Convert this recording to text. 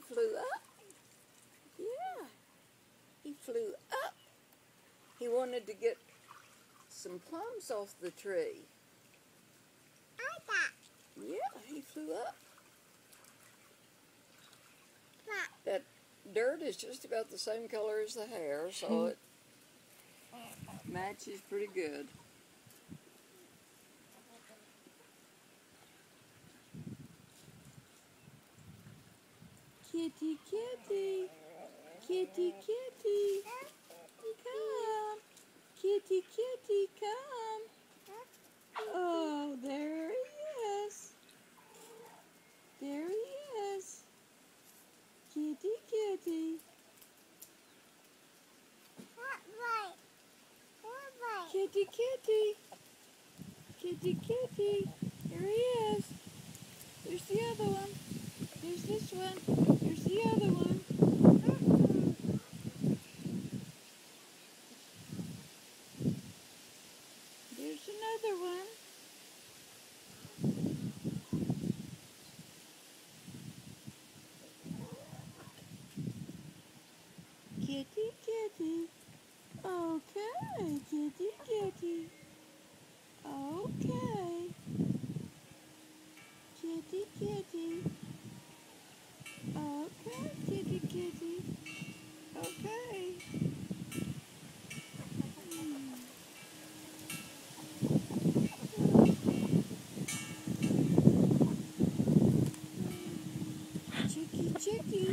flew up. Yeah, he flew up. He wanted to get some plums off the tree. Yeah, he flew up. That dirt is just about the same color as the hair, so it matches pretty good. Kitty, kitty, kitty, kitty, come. Kitty, kitty, come. Oh, there he is. There he is. Kitty, kitty. Kitty, kitty. Kitty, kitty. Here he is. There's the other one. There's this one. There's the other one. There's another one. Kitty, kitty. Okay, kitty, kitty. Okay. Kitty, kitty. Okay, kitty, kitty. Okay. Chicky, chicky.